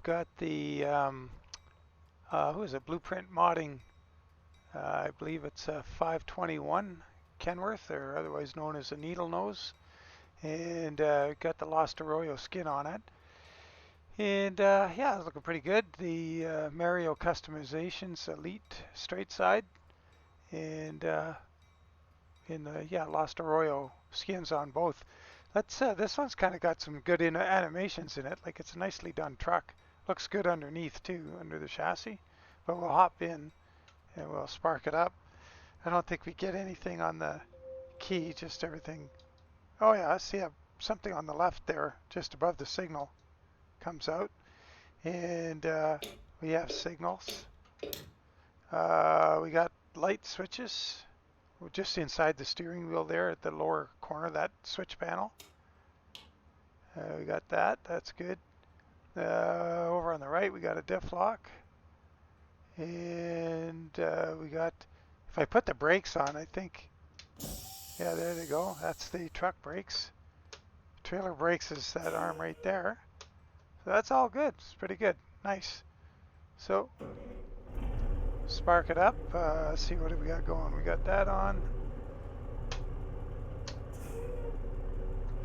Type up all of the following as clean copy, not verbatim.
got the who is it? Blueprint Modding. I believe it's a 521 Kenworth, or otherwise known as a needle nose, and got the Lost Arroyo skin on it. And yeah, it's looking pretty good. The Mario Customizations Elite straight side, and in the Lost Arroyo skins on both. Let's this one's kind of got some good animations in it. Like, it's a nicely done truck. Looks good underneath too, under the chassis. But we'll hop in and we'll spark it up. I don't think we get anything on the key, just everything. Oh yeah, I see something on the left there, just above the signal, comes out. And we have signals. We got light switches. We're just inside the steering wheel there at the lower corner of that switch panel. We got that. That's good. Over on the right, we got a diff lock. And we got, if I put the brakes on, I think, yeah, there they go. That's the truck brakes. Trailer brakes is that arm right there. So that's all good. It's pretty good. Nice. So, spark it up. Let's see, what do we got going? We got that on.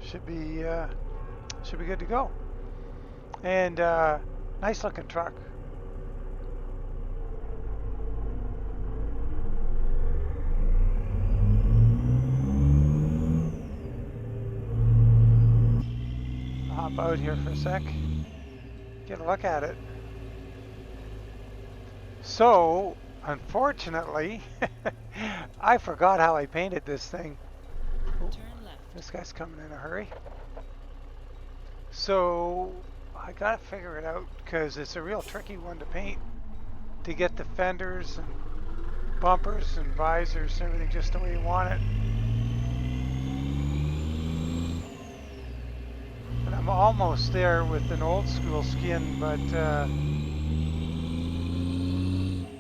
Should be good to go. And nice looking truck. I'll hop out here for a sec. Get a look at it. So, unfortunately, I forgot how I painted this thing. Ooh, this guy's coming in a hurry. So, I gotta figure it out, because it's a real tricky one to paint, to get the fenders and bumpers and visors and everything just the way you want it. And I'm almost there with an old school skin, but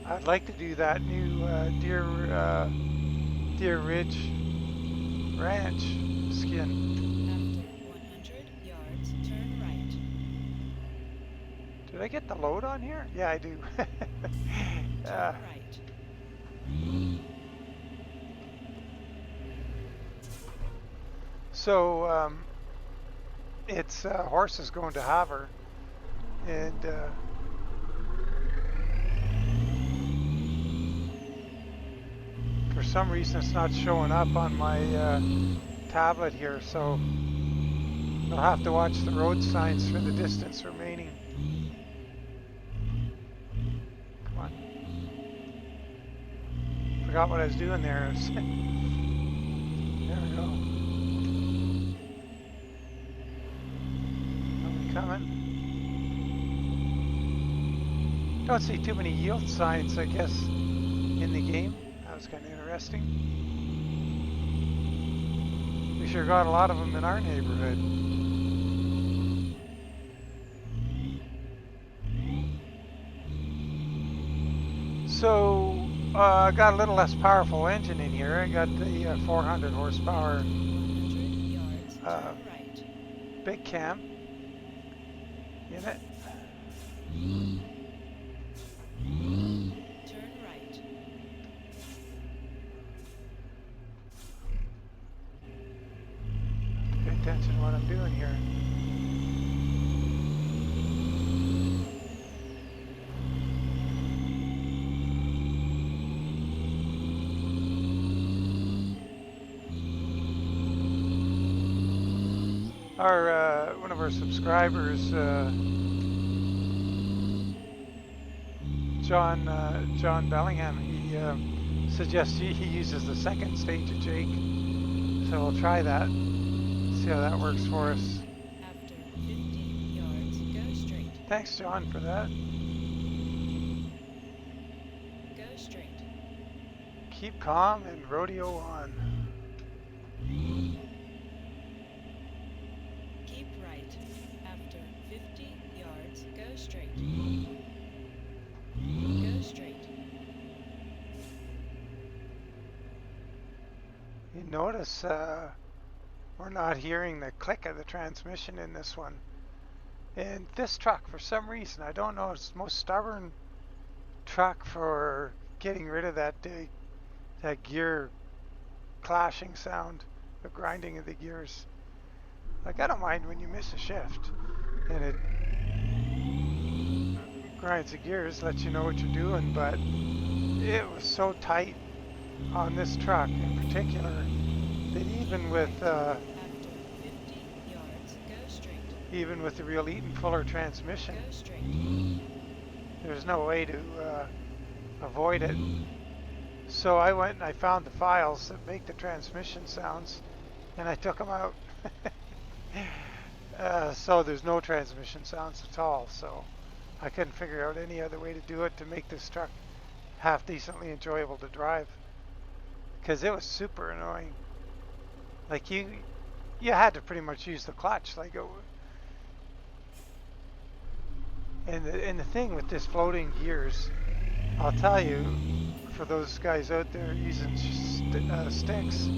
I'd like to do that new Deer Ridge Ranch skin. After 100 yards, turn right. Did I get the load on here? Yeah, I do. Turn right. So it's horses going to Havre, and for some reason it's not showing up on my tablet here, so I'll have to watch the road signs for the distance remaining. Come on. Forgot what I was doing there. There we go. Coming. Don't see too many yield signs, I guess, in the game. That was kind of interesting. We sure got a lot of them in our neighborhood. So I got a little less powerful engine in here. I got the 400 horsepower 100 yards, turn right. Big Cam in it. Turn right. Pay attention to what I'm doing here. Our one of our subscribers, John Bellingham, he suggests he uses the second stage of Jake, so we'll try that. See how that works for us. After 50 yards, go straight. Thanks, John, for that. Go straight. Keep calm and rodeo on. Keep right. After 50 yards, go straight. Go straight. You notice we're not hearing the click of the transmission in this one. And this truck, for some reason, I don't know, it's the most stubborn truck for getting rid of that gear clashing sound, the grinding of the gears. Like, I don't mind when you miss a shift and it grinds the gears, lets you know what you're doing, but it was so tight on this truck in particular that even with the real Eaton Fuller transmission, there's no way to avoid it. So I went and I found the files that make the transmission sounds, and I took them out. So there's no transmission sounds at all. So I couldn't figure out any other way to do it to make this truck half decently enjoyable to drive, because it was super annoying. Like you had to pretty much use the clutch. Like and the thing with this floating gears, I'll tell you, for those guys out there using sticks,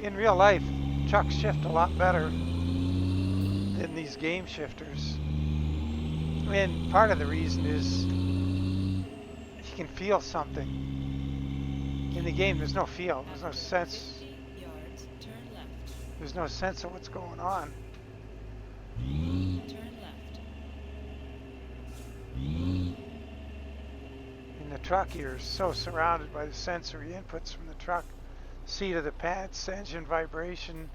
in real life, trucks shift a lot better than these game shifters. And part of the reason is you can feel something. In the game, there's no feel. There's no sense. There's no sense of what's going on. In the truck, you're so surrounded by the sensory inputs from the truck. Seat of the pants, engine vibration,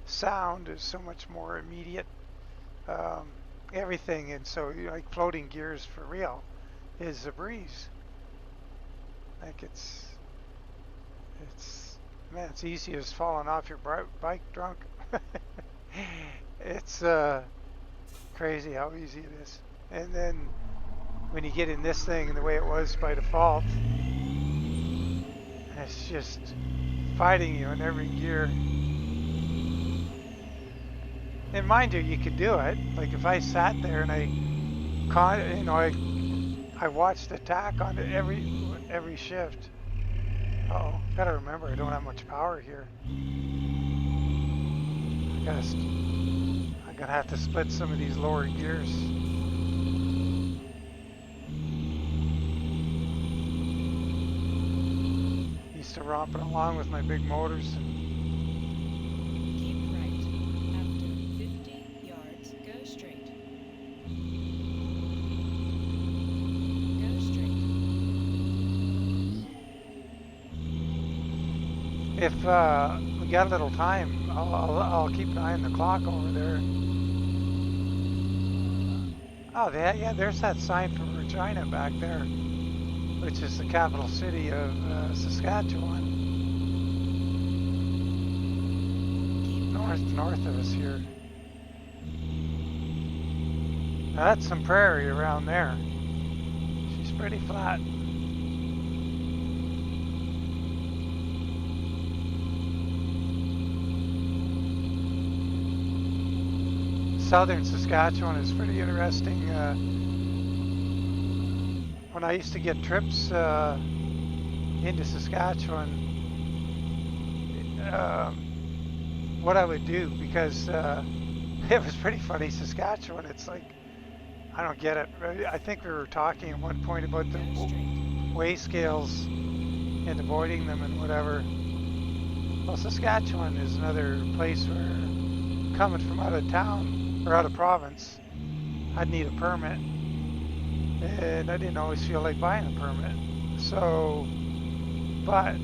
sound is so much more immediate. Everything, and so like floating gears for real is a breeze. Like it's man, it's easy as falling off your bike drunk. It's crazy how easy it is. And then when you get in this thing the way it was by default, it's just fighting you in every gear. And mind you, you could do it. Like if I sat there and I watched the tack on every shift. Uh-oh, gotta remember I don't have much power here. I'm gonna have to split some of these lower gears. Used to romping along with my big motors. Keep right. After 50 yards, go straight. Go straight. If we got a little time, I'll keep an eye on the clock over there. Oh, yeah, there's that sign from Regina back there, which is the capital city of Saskatchewan. North of us here. Now that's some prairie around there. She's pretty flat. Southern Saskatchewan is pretty interesting. When I used to get trips into Saskatchewan, what I would do, because it was pretty funny, Saskatchewan, it's like, I don't get it. I think we were talking at one point about the weigh scales and avoiding them and whatever. Well, Saskatchewan is another place where, coming from out of town, or out of province, I'd need a permit, and I didn't always feel like buying a permit. So, but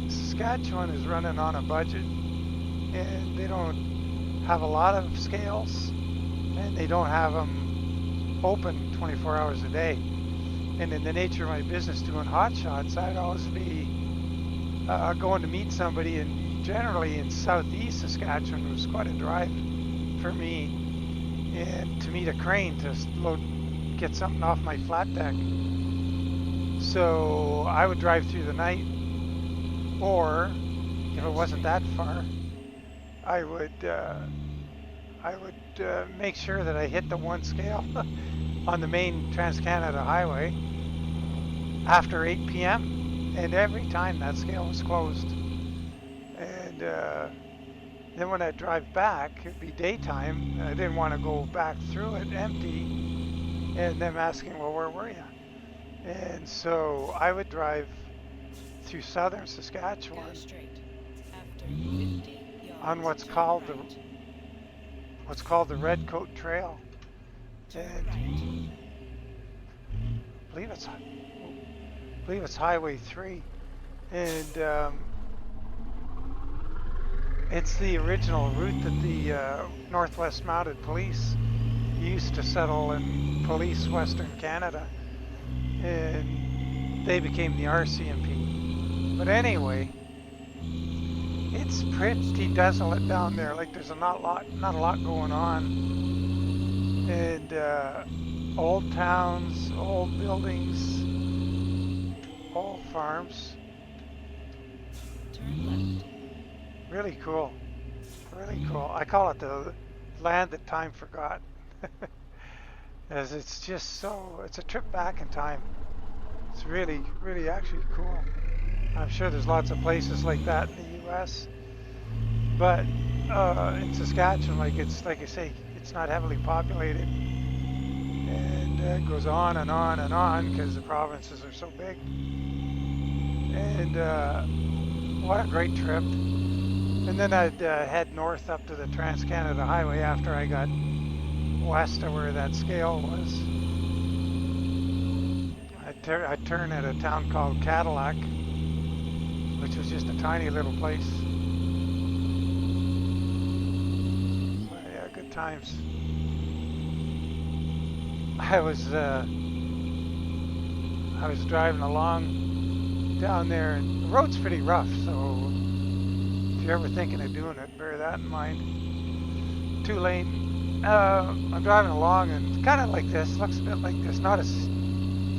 Saskatchewan is running on a budget, and they don't have a lot of scales, and they don't have them open 24 hours a day. And in the nature of my business doing hot shots, I'd always be going to meet somebody, and generally in southeast Saskatchewan, it was quite a drive for me, and to meet a crane to get something off my flat deck. So I would drive through the night, or if it wasn't that far, I would make sure that I hit the one scale on the main Trans-Canada Highway after 8 p.m. And every time that scale was closed. And Then when I drive back, it'd be daytime. I didn't want to go back through it empty, and them asking, well, where were you? And so I would drive through southern Go Saskatchewan straight. After 50 on yards, turn right. what's called the Redcoat Trail, Turn and right. I believe it's Highway 3, and it's the original route that the Northwest Mounted Police used to settle and police Western Canada, and they became the RCMP. But anyway, it's pretty desolate down there. Like there's not a lot going on, and old towns, old buildings, old farms. Turn left. Really cool. Really cool. I call it the land that time forgot. As it's just so, it's a trip back in time. It's really, really actually cool. I'm sure there's lots of places like that in the U.S. But in Saskatchewan, like I say, it's not heavily populated, and it goes on and on and on because the provinces are so big. And what a great trip! And then I'd head north up to the Trans-Canada Highway after I got west of where that scale was. I'd turn at a town called Cadillac, which was just a tiny little place. But yeah, good times. I was driving along down there, and the road's pretty rough, so if you're ever thinking of doing it, bear that in mind. 2-lane. I'm driving along, and it's kind of like this. Looks a bit like this. Not as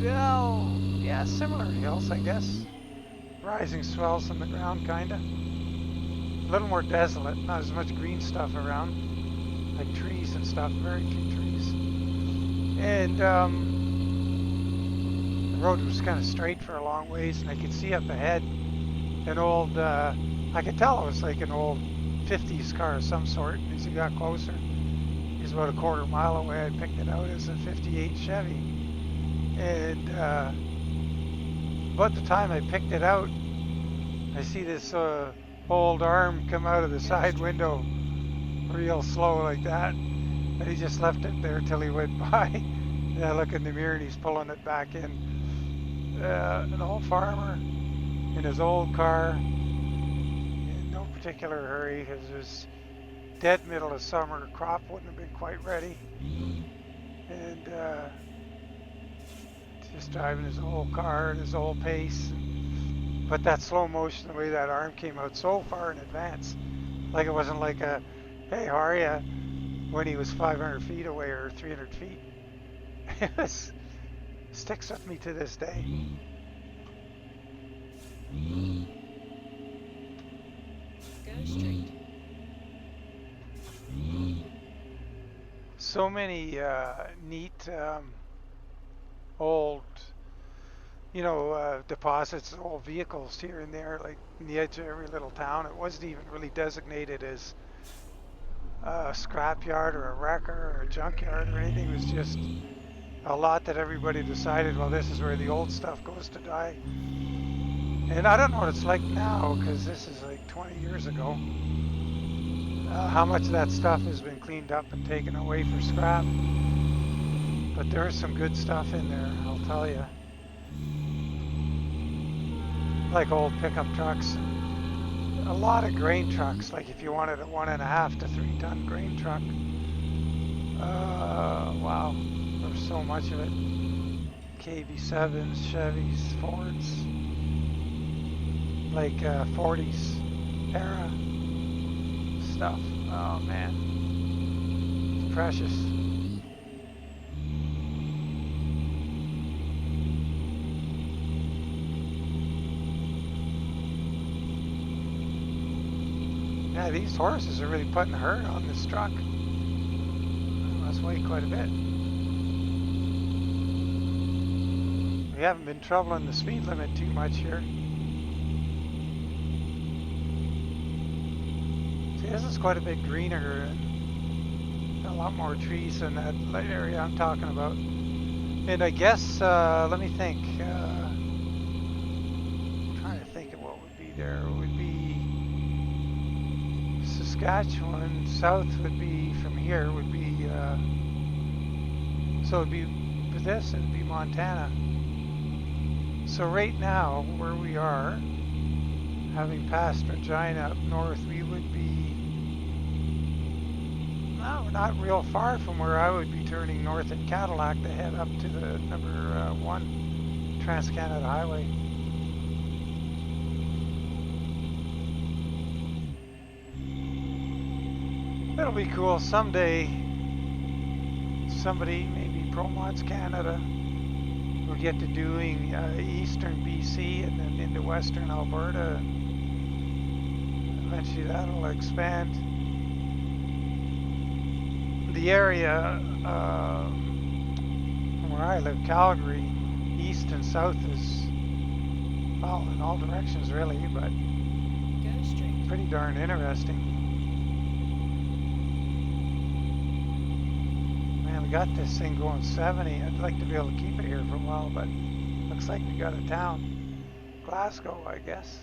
well, yeah, similar hills, I guess. Rising swells in the ground, kinda. A little more desolate. Not as much green stuff around, like trees and stuff. Very few trees. And the road was kind of straight for a long ways, and I could see up ahead an old. I could tell it was like an old 50s car of some sort. As you got closer, it was about a quarter mile away. I picked it out as a '58 Chevy. And about the time I picked it out, I see this old arm come out of the side window real slow like that. And he just left it there till he went by. And I look in the mirror and he's pulling it back in. An old farmer in his old car, in no particular hurry, because it was dead middle of summer. Crop wouldn't have been quite ready. And just driving his old car at his old pace. But that slow motion, the way that arm came out so far in advance, like it wasn't like a, hey, how are ya, when he was 500 feet away or 300 feet. It was, sticks with me to this day. Go straight. So many neat old, deposits, old vehicles here and there, like in the edge of every little town. It wasn't even really designated as a scrapyard or a wrecker or a junkyard or anything. It was just a lot that everybody decided, well, this is where the old stuff goes to die. And I don't know what it's like now, because this is like 20 years ago. How much of that stuff has been cleaned up and taken away for scrap. But there is some good stuff in there, I'll tell you. Like old pickup trucks. A lot of grain trucks, like if you wanted a 1.5 to 3 ton grain truck. Wow, there's so much of it. KB7s, Chevys, Fords, like 40s era stuff. Oh man, it's precious. Yeah, these horses are really putting hurt on this truck. I must weigh quite a bit. We haven't been troubling the speed limit too much here. See, This is quite a bit greener and a lot more trees than that area I'm talking about. And I guess, let me think. I'm trying to think of what would be there. It would be Saskatchewan. South would be from here. Would be so it'd be for this. It'd be Montana. So right now, where we are, having passed Regina up north, we would be, no, not real far from where I would be turning north in Cadillac to head up to the number 1 Trans-Canada Highway. It'll be cool someday. Somebody, maybe ProMods Canada, will get to doing eastern BC and then into western Alberta. And eventually that'll expand. The area from where I live, Calgary, east and south is, well, in all directions really, but Go straight. pretty darn interesting. Man, we got this thing going 70. I'd like to be able to keep it here for a while, but looks like we got a town. Glasgow, I guess.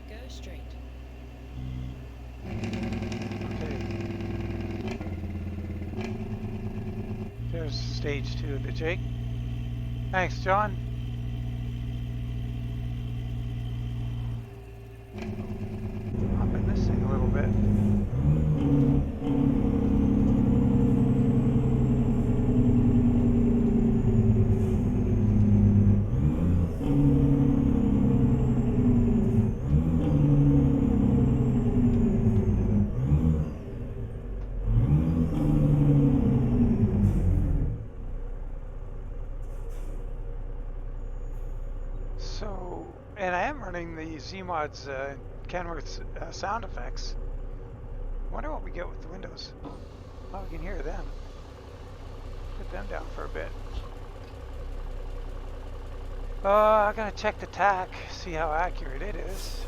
Go straight. Okay. There's stage 2 of the Jake. Thanks, John. Hop in this thing a little bit. And I am running the Z-Mods Kenworth sound effects. Wonder what we get with the windows. Oh, we can hear them. Put them down for a bit. I'm gonna check the tack, see how accurate it is.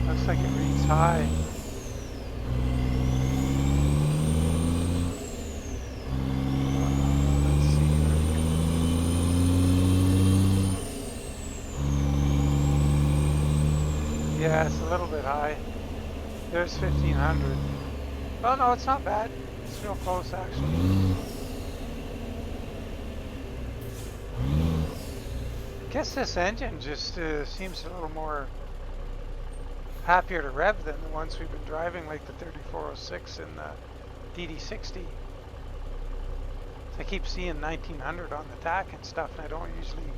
Looks like it reads high. Yeah, it's a little bit high. There's 1500. Oh no, it's not bad. It's real close actually. I guess this engine just seems a little more happier to rev than the ones we've been driving, like the 3406 and the DD60. I keep seeing 1900 on the tack and stuff, and I don't usually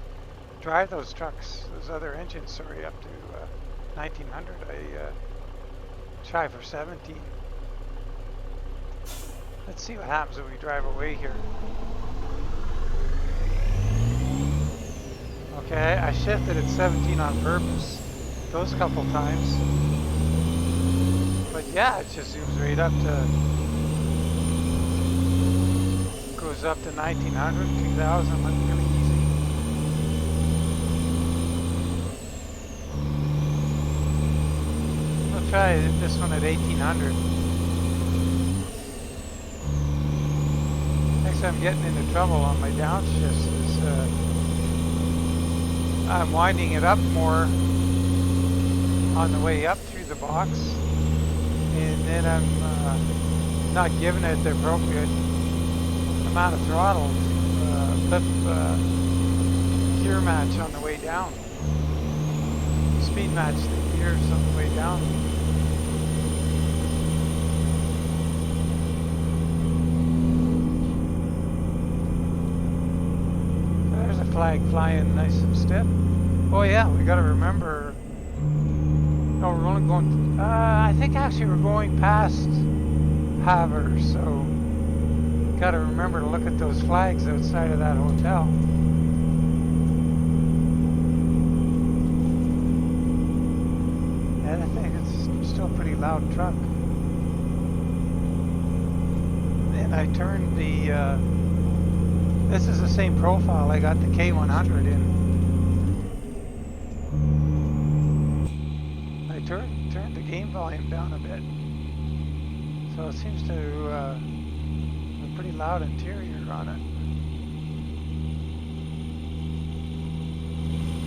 drive those trucks, those other engines, sorry, up to 1900. I try for 17. Let's see what happens if we drive away here. Okay, I shifted at 17 on purpose those couple times. But yeah, it just zooms right up to, goes up to 1900, 2000, like really easy. I'll try this one at 1800. Next time I'm getting into trouble on my downshifts is I'm winding it up more on the way up through the box, and then I'm not giving it the appropriate amount of throttle to flip gear match on the way down. Speed match the gears on the way down. There's a flag flying nice and stiff. Oh yeah, we got to remember. No, we're only going. I think actually we're going past Havre, so got to remember to look at those flags outside of that hotel. And I think it's still a pretty loud truck. And I turned the This is the same profile I got the K100 in. I turned the gain volume down a bit, so it seems to have a pretty loud interior on it.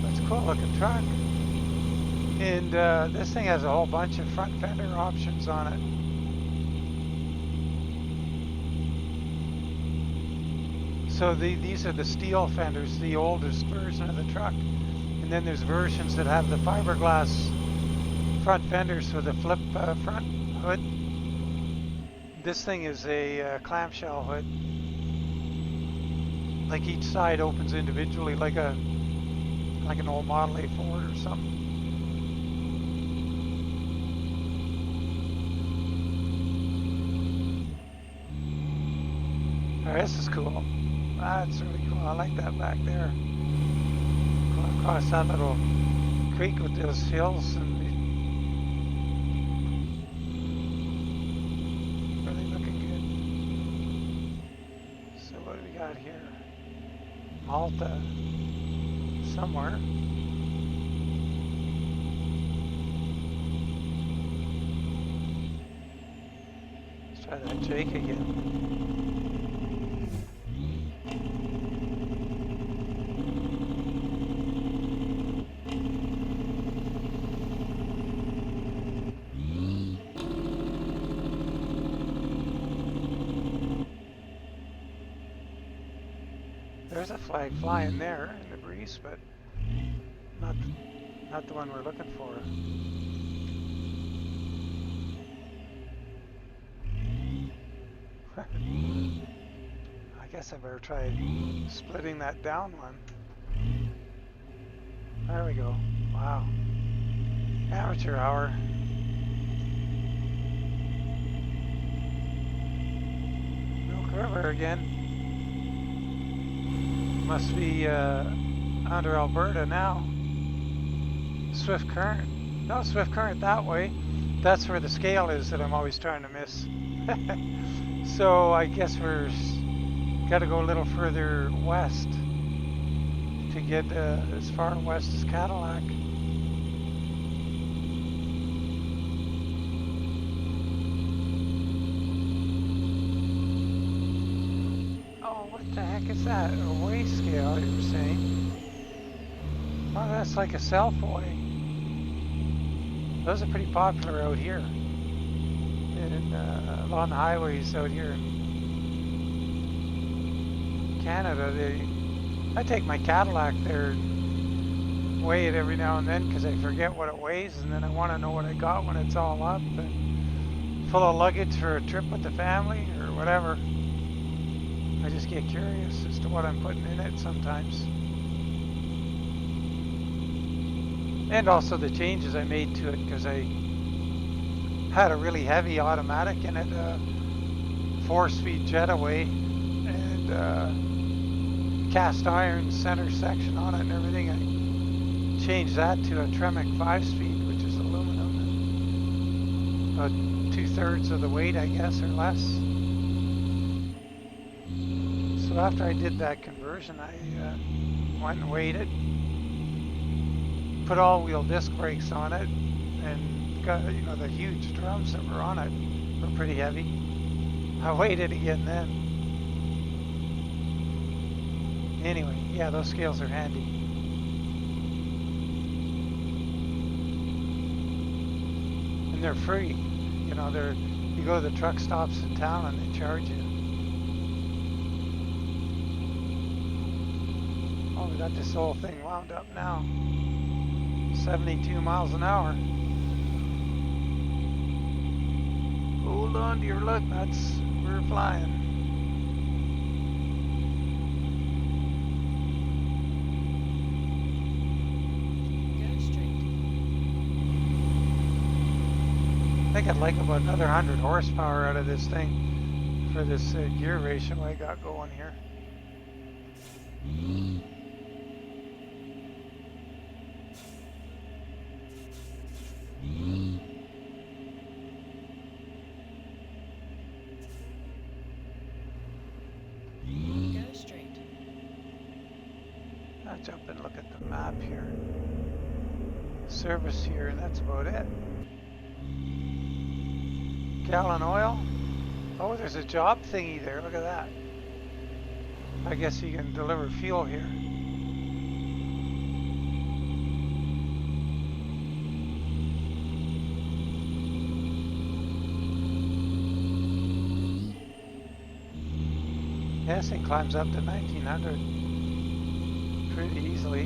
That's a cool looking truck. And this thing has a whole bunch of front fender options on it. So these are the steel fenders, the oldest version of the truck. And then there's versions that have the fiberglass front fenders with a flip front hood. This thing is a clamshell hood. Like each side opens individually, like an old Model A Ford or something. Alright, this is cool. That's really cool. I like that back there. Going across that little creek with those hills and really looking good. So what do we got here? Malta somewhere. Let's try that Jake again. There's a flag flying there in the breeze, but not the one we're looking for. I guess I better try splitting that down one. There we go. Wow. Amateur hour. Milk River again. Must be under Alberta now. Swift Current. No, Swift Current that way. That's where the scale is that I'm always trying to miss. So I guess we're got to go a little further west to get as far west as Cadillac. What the heck is that? A weigh scale, you were saying? Oh, that's like a Self-Weigh. Those are pretty popular out here. And along the highways out here in Canada. I take my Cadillac there and weigh it every now and then because I forget what it weighs, and then I want to know what I got when it's all up and full of luggage for a trip with the family or whatever. I just get curious as to what I'm putting in it sometimes. And also the changes I made to it, because I had a really heavy automatic in it, 4-speed Jetaway, and cast iron center section on it and everything. I changed that to a Tremec 5-speed, which is aluminum, about 2/3 of the weight, I guess, or less. So after I did that conversion, I went and weighed it, put all-wheel disc brakes on it, and got, the huge drums that were on it were pretty heavy. I weighed it again then. Anyway, yeah, those scales are handy. And they're free. You go to the truck stops in town and they charge you. Oh, we got this whole thing wound up now. 72 miles an hour. Hold on to your lug nuts. We're flying. Go straight. I think I'd like about another 100 horsepower out of this thing for this gear ratio I got going here. Go straight. jump and look at the map here. Service here, and that's about it. Gallon oil. Oh, there's a job thingy there. Look at that. I guess you can deliver fuel here. Yeah, this thing climbs up to 1900 pretty easily.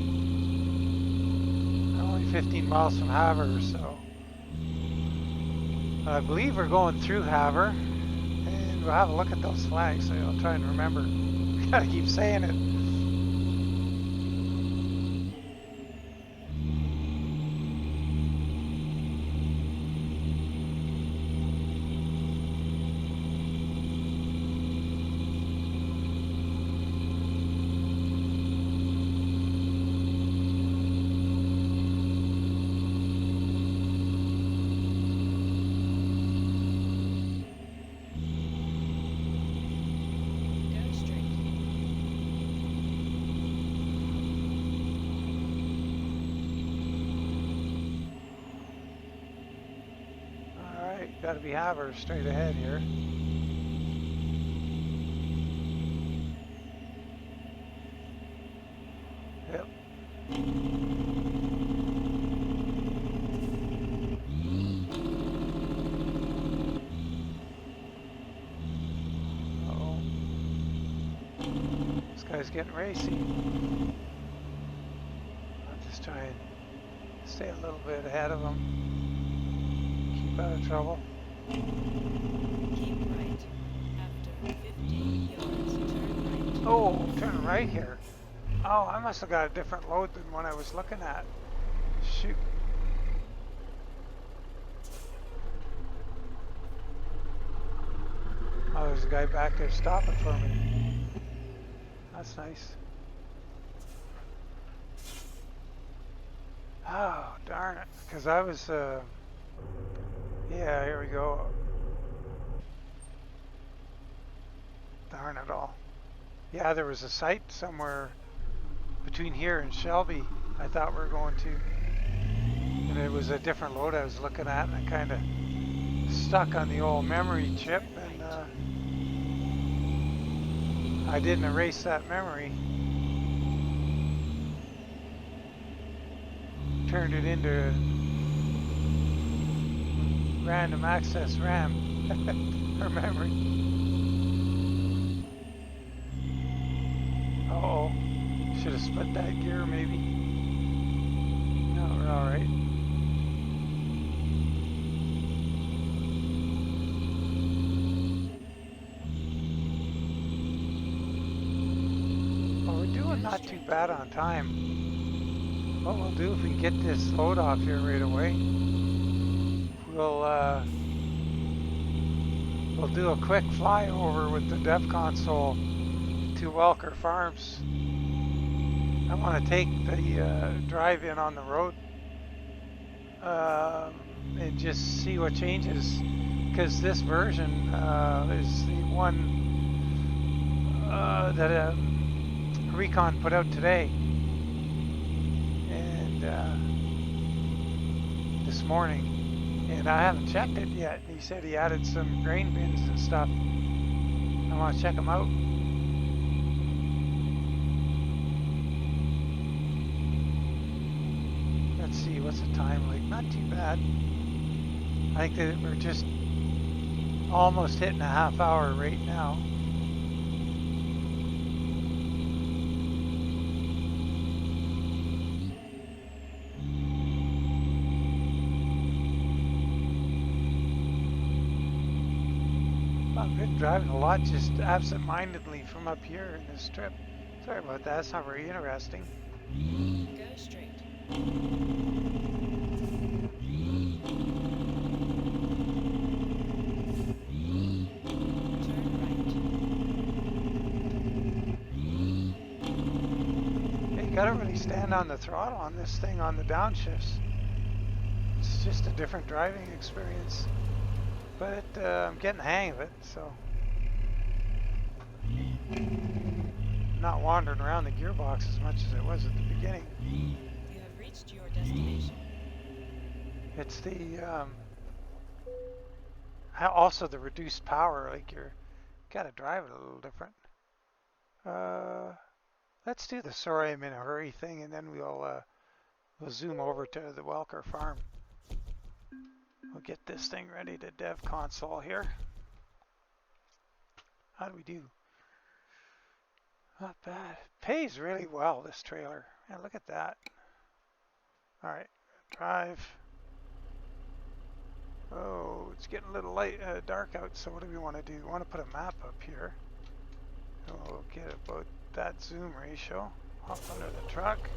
Only 15 miles from Havre, so I believe we're going through Havre, and we'll have a look at those flags. So I'll try and remember. Gotta keep saying it. Got to be Havre straight ahead here. Yep. Uh-oh. This guy's getting racy. I'll just try and stay a little bit ahead of him. Keep out of trouble. Keep right. After 50 yards, turn right. Oh, turn right here. Oh, I must have got a different load than what I was looking at. Shoot. Oh, there's a guy back there stopping for me. That's nice. Oh, darn it. Because I was, yeah, here we go. Darn it all. Yeah, there was a site somewhere between here and Shelby I thought we were going to. And it was a different load I was looking at, and I kind of stuck on the old memory chip, and I didn't erase that memory. Turned it into random access RAM or memory. Uh-oh. Should have split that gear maybe. No, we're alright. Well, we're doing not too bad on time. What we'll do if we can get this load off here right away, we'll do a quick flyover with the dev console to Welker Farms. I want to take the drive in on the road and just see what changes, because this version is the one that Recon put out today and this morning, and I haven't checked it yet. He said he added some grain bins and stuff. I want to check them out. Let's see, what's the time like? Not too bad. I think that we're just almost hitting a half hour right now. I've been driving a lot just absent-mindedly from up here in this trip. Sorry about that, it's not very interesting. Go straight. Turn right. You gotta really stand on the throttle on this thing on the downshifts. It's just a different driving experience. But I'm getting the hang of it, so. not wandering around the gearbox as much as I was at the beginning. You have reached your destination. It's the also the reduced power. Like you're gotta drive it a little different. Let's do the sorry I'm in a hurry thing, and then we'll zoom over to the Welker farm. We'll get this thing ready to dev console here. How do we do? Not bad. Pays really well, this trailer. Yeah, look at that. All right, drive. Oh, it's getting a little light, dark out. So what do we want to do? We want to put a map up here. And we'll get about that zoom ratio. Hop under the truck.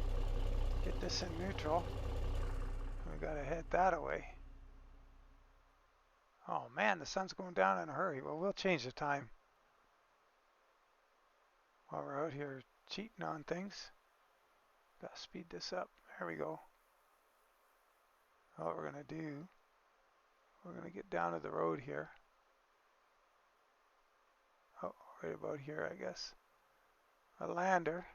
Get this in neutral. We gotta head that away. Oh man, the sun's going down in a hurry. Well, we'll change the time while we're out here cheating on things. Gotta speed this up. There we go. What we're gonna do, we're gonna get down to the road here. Oh, right about here, I guess. A lander.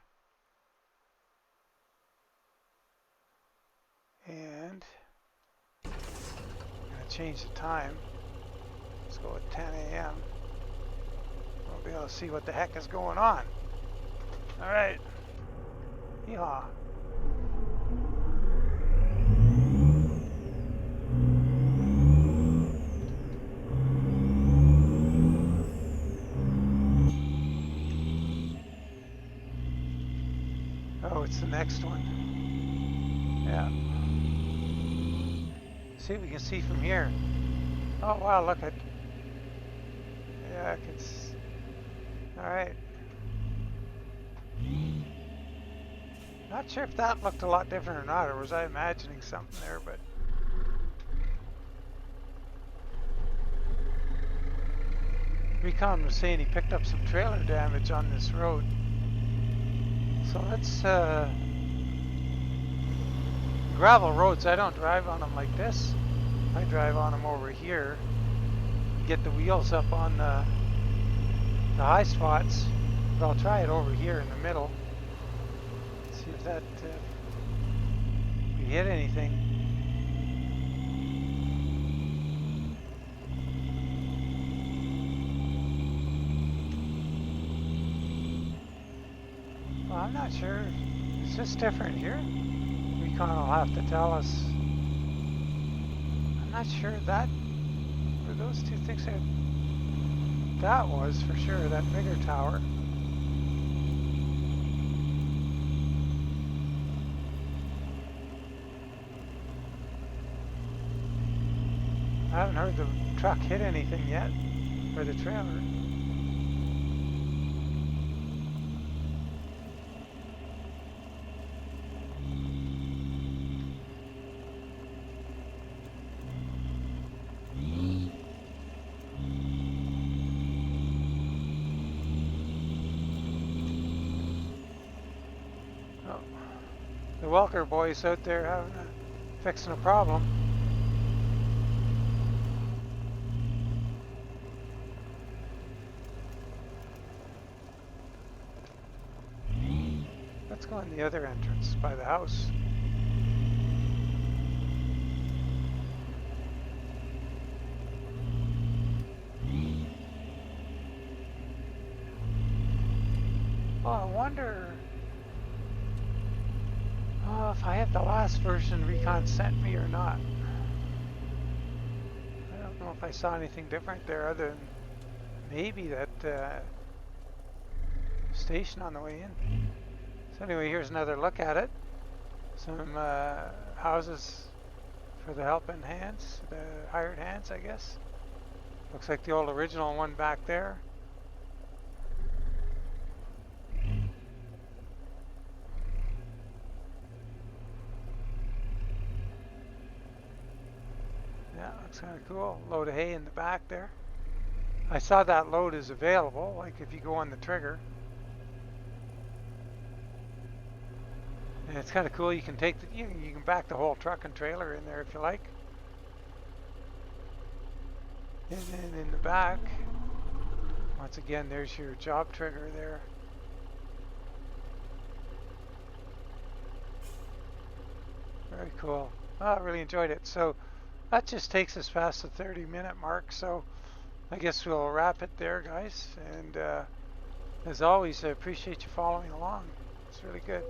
And I'm gonna change the time. Let's go at 10 a.m. We'll be able to see what the heck is going on. All right. Yeehaw. Oh, it's the next one. Yeah. See what we can see from here. Oh wow, look at. Yeah, I can. All right. Not sure if that looked a lot different or not, or was I imagining something there, but. Recon was saying he picked up some trailer damage on this road. So let's, gravel roads, I don't drive on them like this. I drive on them over here. Get the wheels up on the high spots. But I'll try it over here in the middle. See if that, we hit anything. Well, I'm not sure. Is this different here? Recon will have to tell us. I'm not sure that. Were those two things? That was for sure that bigger tower. I haven't heard the truck hit anything yet, or the trailer. The Welker boys out there having fixing a problem. Let's go in the other entrance by the house. Oh, I wonder if I have the last version Recon sent me or not. I don't know if I saw anything different there other than maybe that station on the way in. So anyway, here's another look at it. Some houses for the helping hands, the hired hands, I guess. Looks like the old original one back there. Yeah, looks kind of cool. Load of hay in the back there. I saw that load is available, like if you go on the trigger. And it's kind of cool. You can take you can back the whole truck and trailer in there if you like. And then in the back, once again, there's your job trigger there. Very cool. I really enjoyed it. So that just takes us past the 30-minute mark. So I guess we'll wrap it there, guys. And as always, I appreciate you following along. It's really good.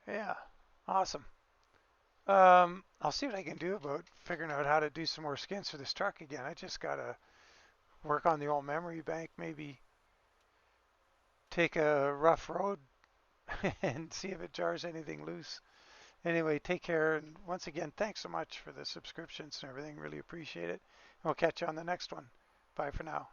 Yeah, awesome. I'll see what I can do about figuring out how to do some more skins for this truck again. I just gotta work on the old memory bank, maybe take a rough road and see if it jars anything loose. Anyway, take care. And once again, thanks so much for the subscriptions and everything. Really appreciate it. We'll catch you on the next one. Bye for now.